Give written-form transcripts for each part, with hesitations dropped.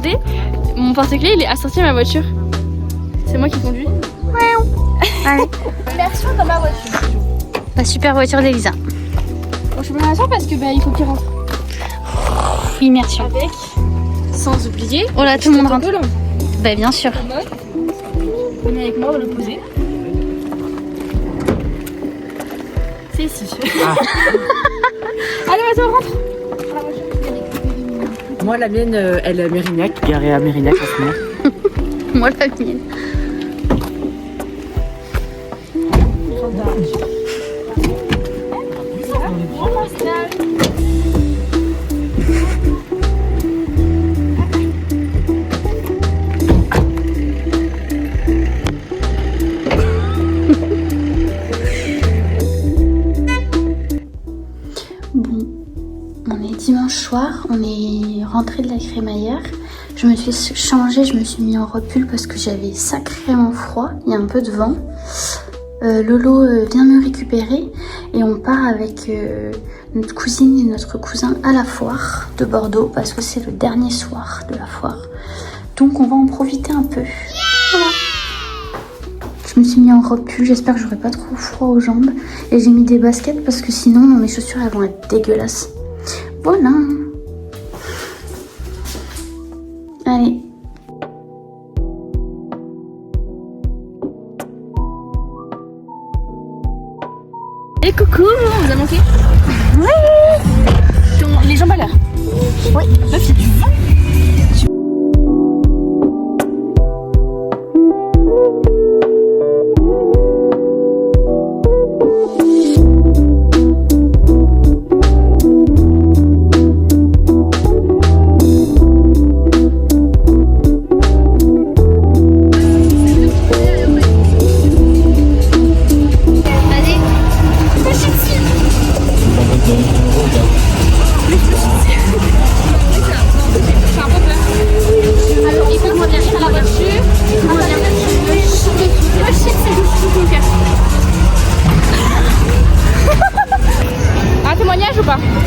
regardez, mon porte-clés il est assorti à ma voiture. C'est moi qui conduis. Allez. Immersion dans ma voiture. La super voiture d'Elisa. Bon, je suis pas sûr parce que il faut qu'il rentre. Immersion. Avec, sans oublier. Oh là, tout le monde rentre. Long. Bah bien sûr. Venez avec moi, on va le poser. C'est ici. Allez, vas-y, on rentre. Moi, la mienne, elle est à Mérignac, garée à Mérignac en ce moment. Moi la mienne. Bon, on est dimanche soir, on est rentré de la crémaillère. Je me suis changée, je me suis mis en robe pull parce que j'avais sacrément froid, il y a un peu de vent. Lolo vient me récupérer et on part avec notre cousine et notre cousin à la foire de Bordeaux parce que c'est le dernier soir de la foire. Donc on va en profiter un peu. Voilà. Je me suis mis en robe pull, j'espère que j'aurai pas trop froid aux jambes. Et j'ai mis des baskets parce que sinon mes chaussures elles vont être dégueulasses. Voilà. Allez. Et coucou, vous avez manqué? Oui. Les jambes à l'air. Oui. Meuf, il y a du vent.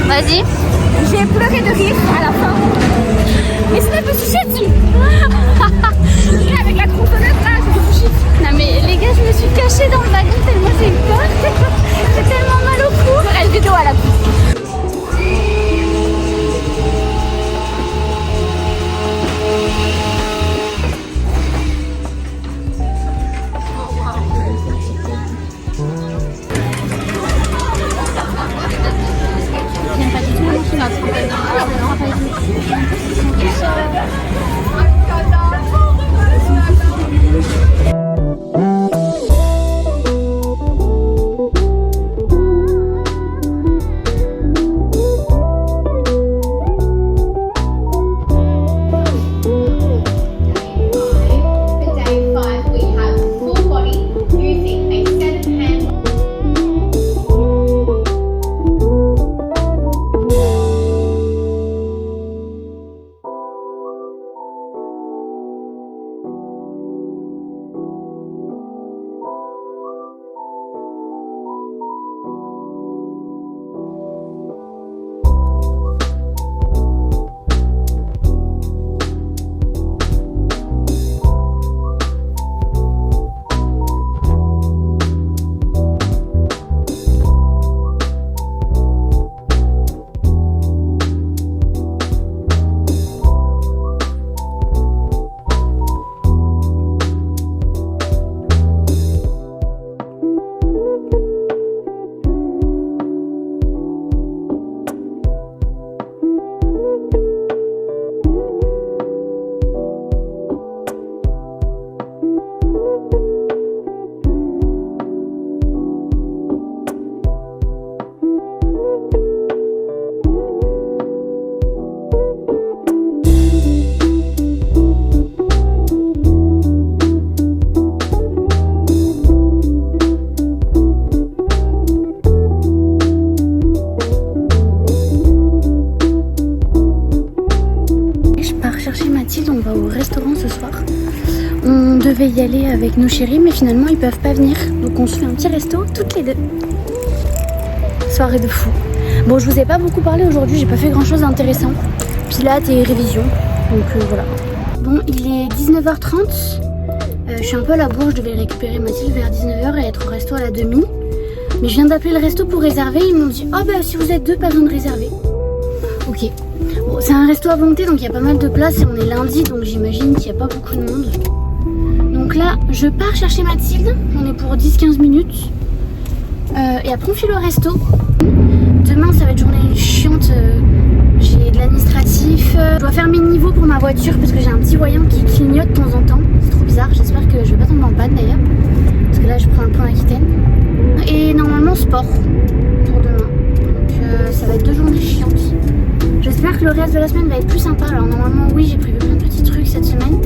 Vas-y. J'ai pleuré de rire à la fin. Mais c'est un peu touché dessus. Avec la tronçonneuse là, j'ai touché. Non mais les gars, je me suis cachée dans le wagon tellement j'ai eu peur. J'ai tellement mal au cou. Je ferai une vidéo à la fin. J'aime pas du tout le film. On va au restaurant ce soir. On devait y aller avec nos chéris mais finalement ils peuvent pas venir. Donc on se fait un petit resto toutes les deux. Soirée de fou. Bon, je vous ai pas beaucoup parlé aujourd'hui, j'ai pas fait grand chose d'intéressant. Pilates et révision. Donc voilà. Bon, il est 19h30. Je suis un peu à la bourre, je devais récupérer Mathilde vers 19h et être au resto à la demi. Mais je viens d'appeler le resto pour réserver. Ils m'ont dit « Oh bah si vous êtes deux, pas besoin de réserver. » Ok. Bon, c'est un resto à volonté, donc il y a pas mal de place et on est lundi, donc j'imagine qu'il n'y a pas beaucoup de monde. Donc là, je pars chercher Mathilde. On est pour 10-15 minutes. Et après on file au resto. Demain, ça va être journée chiante. J'ai de l'administratif. Je dois faire mes niveaux pour ma voiture parce que j'ai un petit voyant qui clignote de temps en temps. C'est trop bizarre. J'espère que je vais pas tomber en panne d'ailleurs. Parce que là, je prends un point d'Aquitaine. Et normalement, sport pour demain. Donc ça va être 2 journées chiantes. J'espère que le reste de la semaine va être plus sympa. Alors normalement, oui, j'ai prévu plein de petits trucs cette semaine.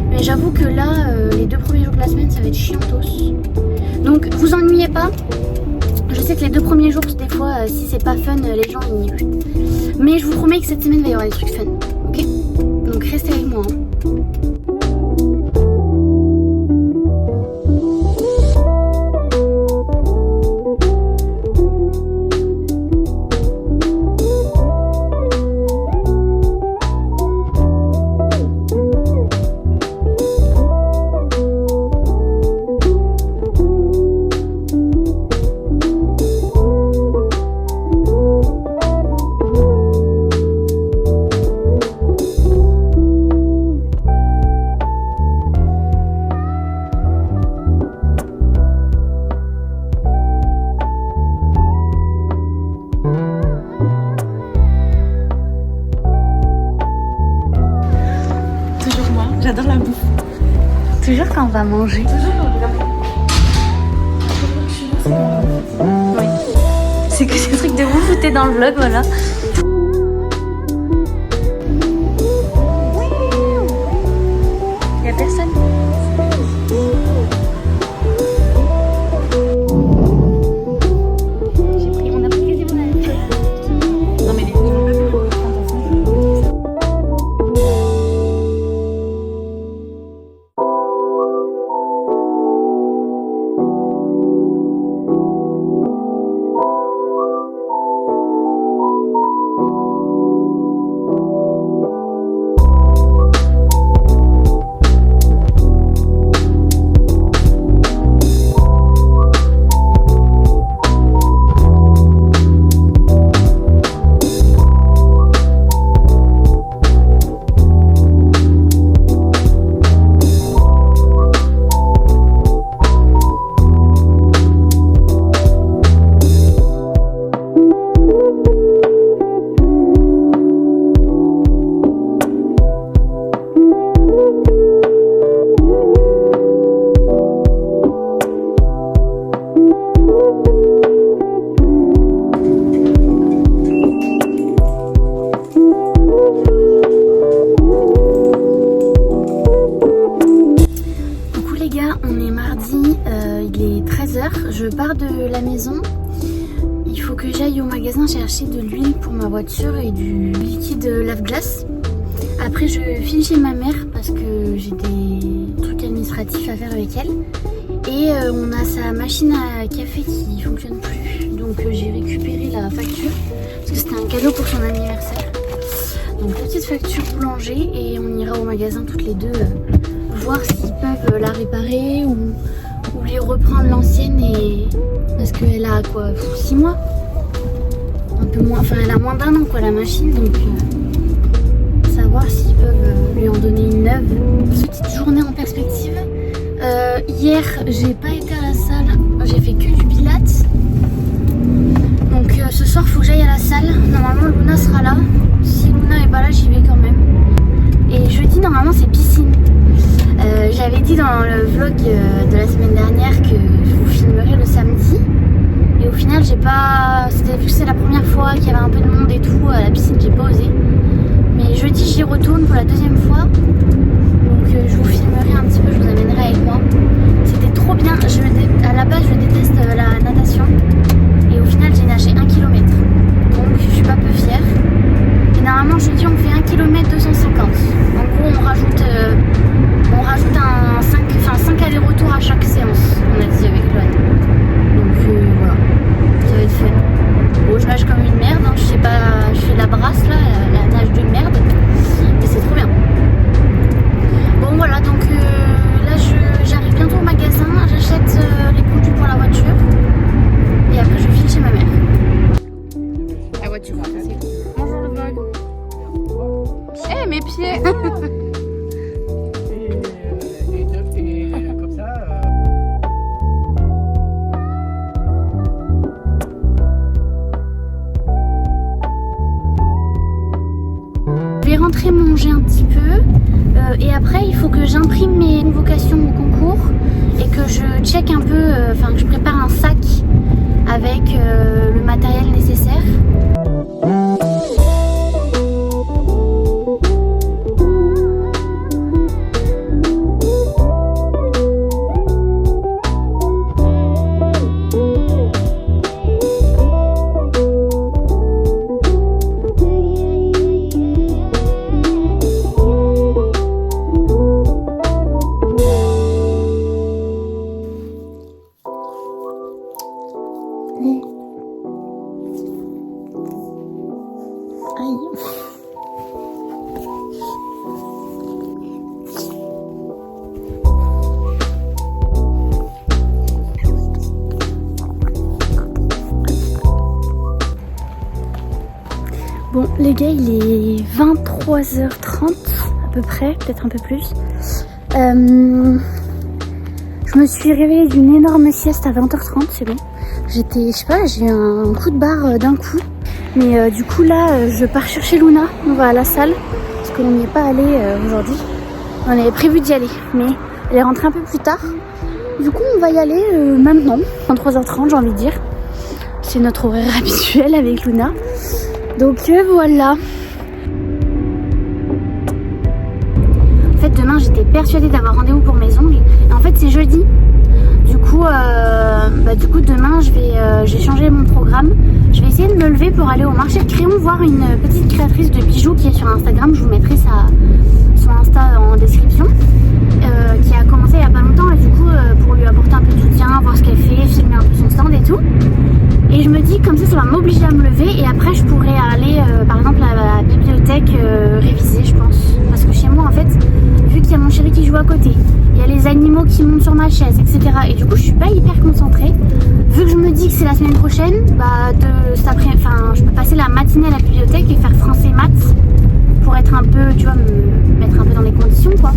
Mais j'avoue que là, les 2 premiers jours de la semaine, ça va être chiantos. Donc, vous ennuyez pas. Je sais que les 2 premiers jours, des fois, si c'est pas fun, les gens ils nient. Mais je vous promets que cette semaine, il va y avoir des trucs fun. Ok? Donc restez avec moi. J'adore la bouffe. Toujours quand on va manger. Toujours quand on va Oui. C'est que ce truc de ouf où t'es dans le vlog, voilà. Y'a personne. On a pris quasiment la même chose. Non mais les filles, Je pars de la maison. Il faut que j'aille au magasin chercher de l'huile pour ma voiture et du liquide lave-glace. Après je file chez ma mère parce que j'ai des trucs administratifs à faire avec elle. Et on a sa machine à café qui fonctionne plus. Donc j'ai récupéré la facture parce que c'était un cadeau pour son anniversaire. Donc petite facture boulanger et on ira au magasin toutes les deux voir s'ils peuvent la réparer ou lui reprendre l'ancienne, et parce qu'elle a quoi, 6 mois, un peu moins, enfin elle a moins d'1 an quoi la machine, donc savoir s'ils peuvent lui en donner une neuve. Petite journée en perspective. Hier j'ai pas été à la salle, j'ai fait que du pilates. Donc ce soir faut que j'aille à la salle. Normalement Luna sera là. Si Luna est pas là, j'y vais quand même. Et jeudi normalement c'est piscine. J'avais dit dans le vlog de la semaine dernière que je vous filmerai le samedi. Et au final j'ai pas. Vu que c'est la première fois qu'il y avait un peu de monde et tout à la piscine, j'ai pas osé. Mais jeudi j'y retourne pour la 2e fois. Donc je vous filmerai un petit peu, je vous amènerai avec moi. C'était trop bien. À la base je déteste la natation. Et au final j'ai nagé 1 km. Donc je suis pas peu fière. Et normalement jeudi on fait 1 km 250. En gros on rajoute un 5 allers-retours à chaque séance. On a dit avec Loane. Donc voilà. Ça va être fun. Bon je nage comme une merde. Hein. Je sais pas. Je fais la brasse là, la nage de merde. Mais c'est trop bien. rentrer manger un petit peu. Et après, il faut que j'imprime mes convocations au concours et que je check un peu, enfin que je prépare un sac avec le matériel nécessaire. Bon les gars, il est 23h30 à peu près, peut-être un peu plus. Je me suis réveillée d'une énorme sieste à 20h30, c'est bon. J'étais, je sais pas, j'ai eu un coup de barre d'un coup. Mais du coup là, je pars chercher Luna, on va à la salle. Parce qu'on n'y est pas allé aujourd'hui. On avait prévu d'y aller, mais elle est rentrée un peu plus tard. Du coup on va y aller maintenant, 23h30 j'ai envie de dire. C'est notre horaire habituel avec Luna. Donc voilà. En fait demain j'étais persuadée d'avoir rendez-vous pour mes ongles. Et en fait c'est jeudi. Du coup demain j'ai changé mon programme. Je vais essayer de me lever pour aller au marché de Créon voir une petite créatrice de bijoux qui est sur Instagram. Je vous mettrai son Insta en description. Qui a commencé il y a pas longtemps et du coup pour lui apporter un peu de soutien, voir ce qu'elle fait, filmer un peu son stand et tout. Et je me dis comme ça va m'obliger à me lever et après je pourrais aller par exemple à la bibliothèque réviser je pense. Parce que chez moi en fait, vu qu'il y a mon chéri qui joue à côté, il y a les animaux qui montent sur ma chaise, etc. Et du coup je suis pas hyper concentrée. Vu que je me dis que c'est la semaine prochaine, je peux passer la matinée à la bibliothèque et faire français maths pour être un peu, tu vois, me mettre un peu dans les conditions quoi.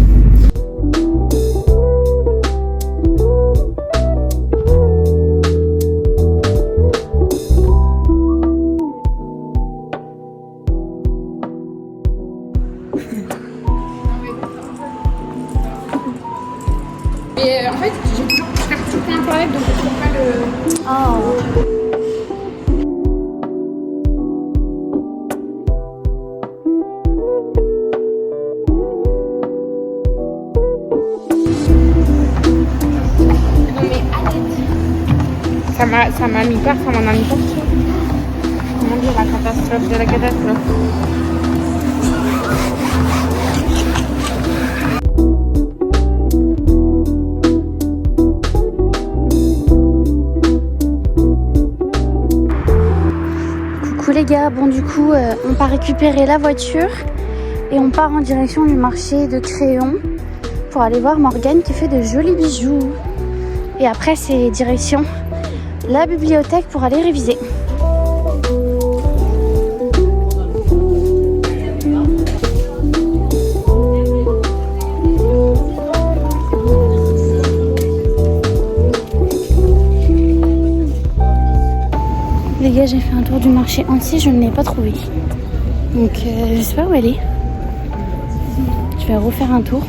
Et en fait, je capture pas internet donc je trouve pas le. Oh. Ça m'a mis peur, ça m'en a mis peur. Comment dire, la catastrophe de la catastrophe. Coucou les gars, bon du coup on part récupérer la voiture et on part en direction du marché de Créon pour aller voir Morgane qui fait de jolis bijoux. Et après c'est direction la bibliothèque pour aller réviser. Les gars, j'ai fait un tour du marché entier, je ne l'ai pas trouvé. Donc je sais pas où elle est. Je vais refaire un tour.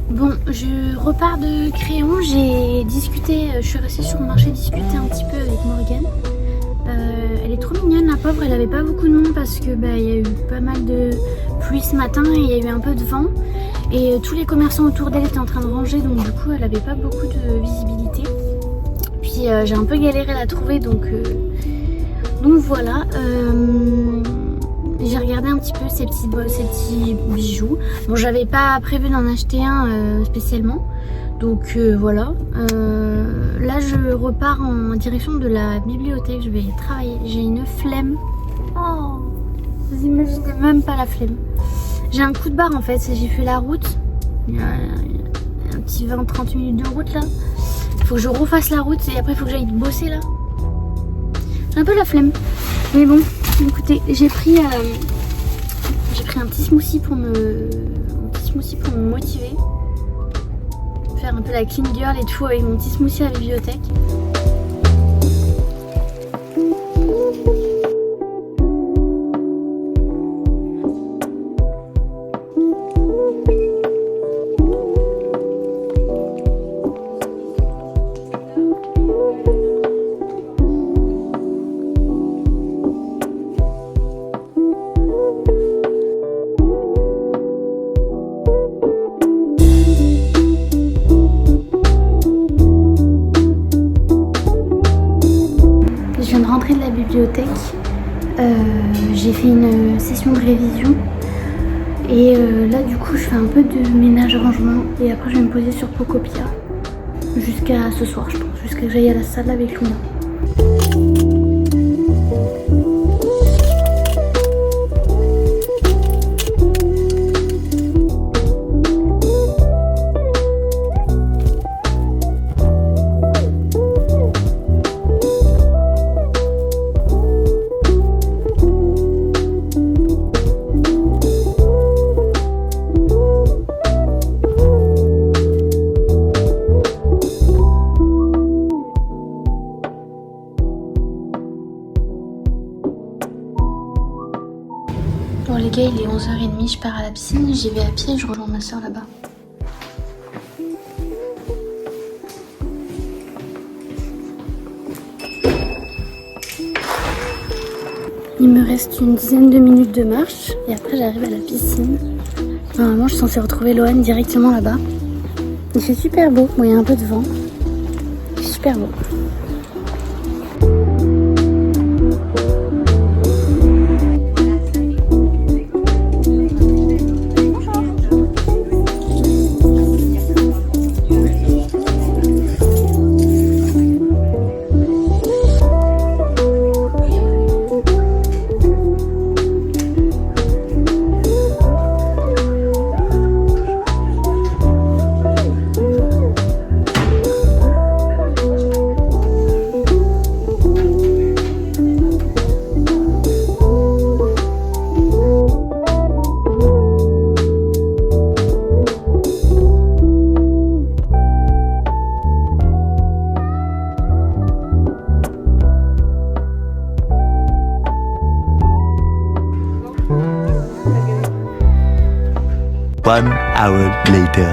Bon, je repars de Créon, j'ai discuté, je suis restée sur le marché discuter un petit peu avec Morgane. Elle est trop mignonne la pauvre, elle avait pas beaucoup de monde parce que il y a eu pas mal de pluie ce matin et il y a eu un peu de vent. Et tous les commerçants autour d'elle étaient en train de ranger, donc du coup elle avait pas beaucoup de visibilité. Puis j'ai un peu galéré à la trouver, donc voilà. J'ai regardé un petit peu ces petits bijoux. Bon, j'avais pas prévu d'en acheter un spécialement, donc voilà. Là je repars en direction de la bibliothèque, je vais travailler. J'ai une flemme. Oh, vous imaginez même pas la flemme. J'ai un coup de barre en fait, j'ai fait la route. Il y a un petit 20-30 minutes de route là. Il faut que je refasse la route et après il faut que j'aille bosser là. J'ai un peu la flemme. Mais bon, écoutez, j'ai pris un petit smoothie pour me motiver. Faire un peu la clean girl et tout avec mon petit smoothie à la bibliothèque. J'ai fait une session de révision. Et là du coup je fais un peu de ménage rangement. Et après je vais me poser sur Pocopia. Jusqu'à ce soir je pense. Jusqu'à que j'aille à la salle avec Luna. Bon les gars, il est 11h30, je pars à la piscine, j'y vais à pied, je rejoins ma soeur là-bas. Il me reste une dizaine de minutes de marche et après j'arrive à la piscine. Normalement je suis censée retrouver Lohan directement là-bas. Il fait super beau, bon il y a un peu de vent. Il fait super beau. One hour later.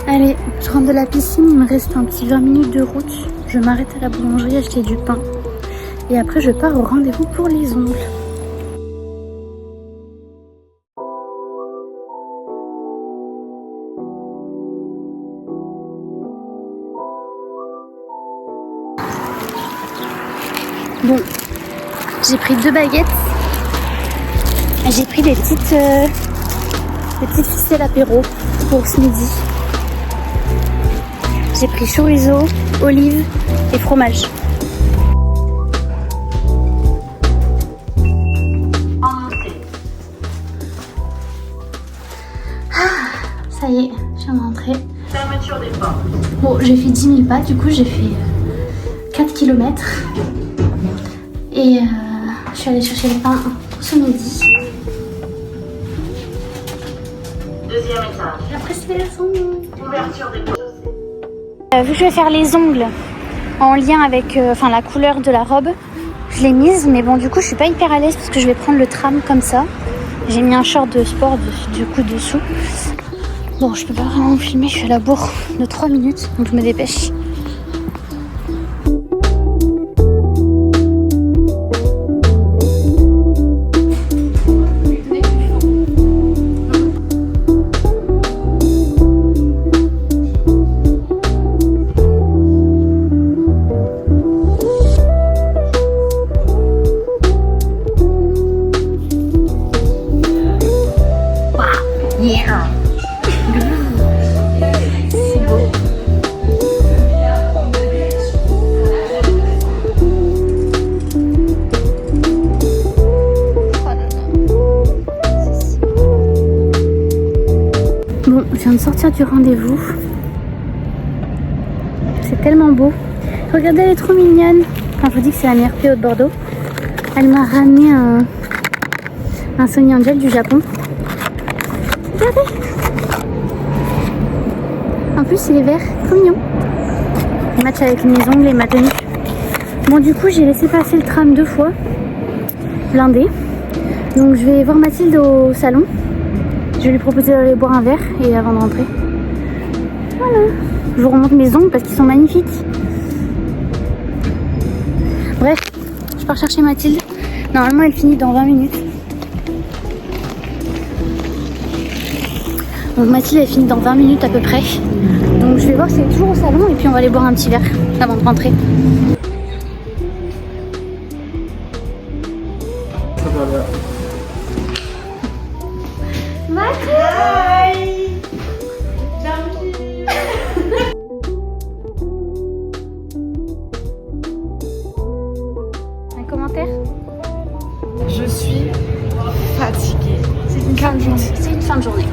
Allez, je rentre de la piscine, il me reste un petit 20 minutes de route. Je m'arrête à la boulangerie acheter du pain. Et après je pars au rendez-vous pour les ongles. Bon, j'ai pris 2 baguettes. J'ai pris des petites ficelles apéro pour ce midi. J'ai pris chorizo, olives et fromage. Ça y est, je viens de rentrer. Fermeture des portes. Bon, j'ai fait 10 000 pas, du coup j'ai fait 4 km. Et je suis allée chercher le pain pour ce midi. Deuxième étage. Et après c'est les ongles. Ouverture des portes. Vu que je vais faire les ongles en lien avec la couleur de la robe, je l'ai mise. Mais bon, du coup je suis pas hyper à l'aise parce que je vais prendre le tram comme ça. J'ai mis un short de sport du coup dessous. Bon, je peux pas vraiment filmer, je suis à la bourre de 3 minutes, donc je me dépêche. Yeah. C'est beau. Bon, je viens de sortir du rendez-vous. C'est tellement beau. Regardez, elle est trop mignonne. Enfin, je vous dis que c'est la meilleure PO de Bordeaux. Elle m'a ramené un Sony Angel du Japon. Regardez. En plus, il est vert, trop mignon. Il match avec mes ongles et ma tenue. Bon, du coup, j'ai laissé passer le tram 2 fois. Blindé. Donc, je vais voir Mathilde au salon. Je vais lui proposer d'aller boire un verre et avant de rentrer. Voilà. Je vous remonte mes ongles parce qu'ils sont magnifiques. Bref, je pars chercher Mathilde. Normalement, elle finit dans 20 minutes. Donc Mathilde, elle finit dans 20 minutes à peu près. Donc je vais voir si elle est toujours au salon et puis on va aller boire un petit verre avant de rentrer. Un commentaire? Je suis fatiguée. C'est une fin de journée. C'est une fin de journée.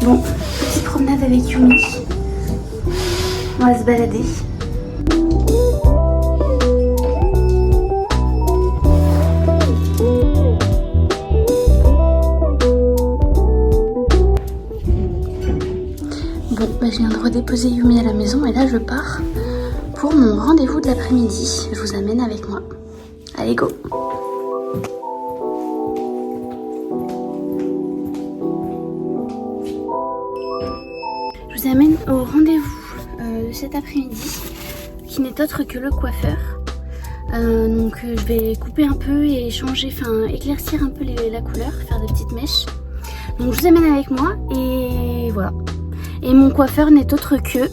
Bon, petite promenade avec Yumi. On va se balader. Bon, bah, je viens de redéposer Yumi à la maison et là je pars pour mon rendez-vous de l'après-midi. Je vous amène avec moi. Allez, go! Je vous amène au rendez-vous de cet après-midi qui n'est autre que le coiffeur. Donc je vais couper un peu et changer, enfin éclaircir un peu la couleur, faire des petites mèches. Donc je vous amène avec moi et voilà. Et mon coiffeur n'est autre que...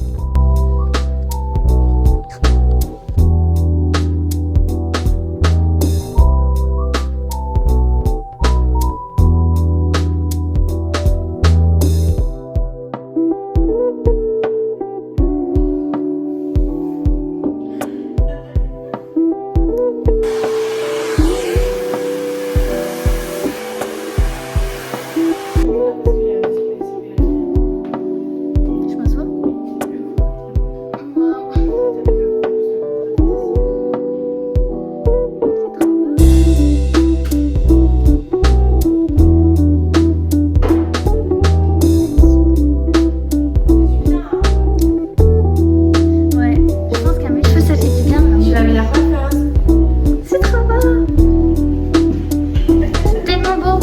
Je m'assois. Ouais, je pense qu'à mes cheveux ça fait du bien. Je suis la meilleure coiffeuse. C'est trop beau. Tellement beau.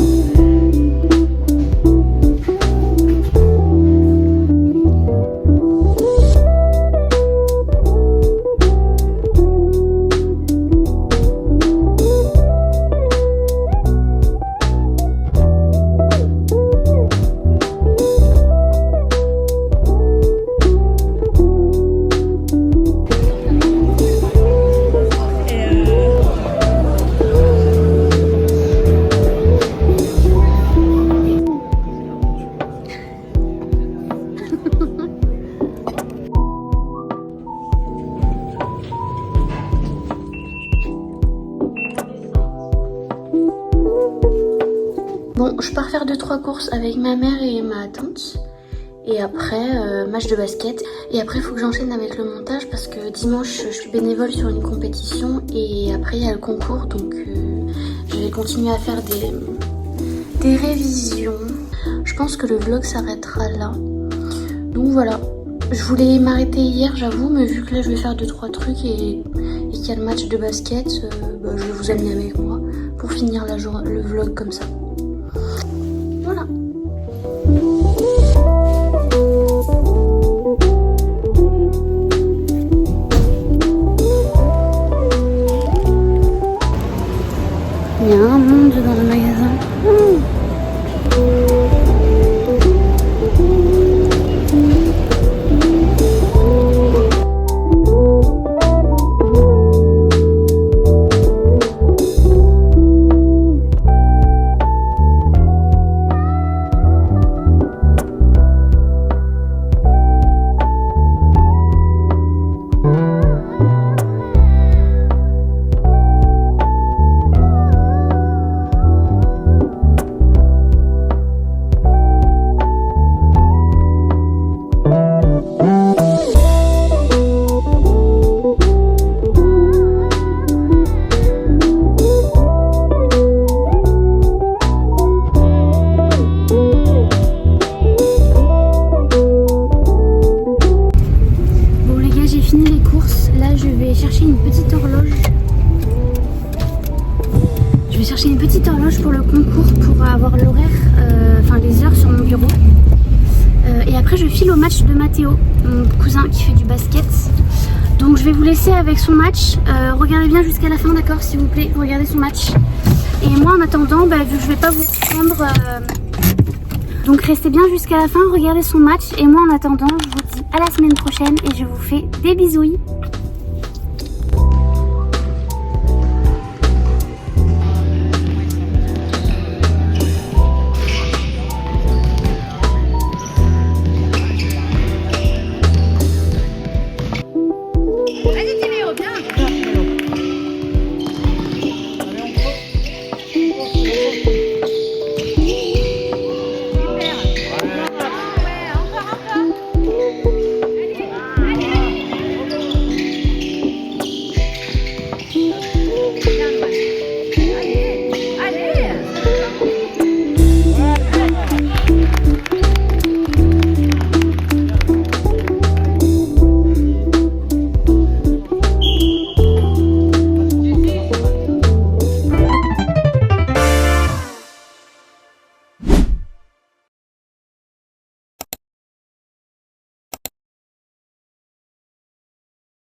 Bon, je pars faire 2-3 courses avec ma mère et ma tante. Et après, match de basket. Et après, il faut que j'enchaîne avec le montage parce que dimanche, je suis bénévole sur une compétition. Et après, il y a le concours. Donc, je vais continuer à faire des révisions. Je pense que le vlog s'arrêtera là. Donc voilà. Je voulais m'arrêter hier, j'avoue. Mais vu que là, je vais faire 2-3 trucs et qu'il y a le match de basket, bah, je vais vous amener avec moi pour finir le vlog comme ça. Voilà. Il y a un monde dans le magasin. avoir l'horaire, enfin les heures sur mon bureau. Et après je file au match de Mathéo, mon cousin qui fait du basket. Donc je vais vous laisser avec son match. Regardez bien jusqu'à la fin, d'accord, s'il vous plaît, regardez son match. Et moi en attendant, vu que je vais pas vous prendre, donc restez bien jusqu'à la fin, regardez son match. Et moi en attendant, je vous dis à la semaine prochaine et je vous fais des bisous.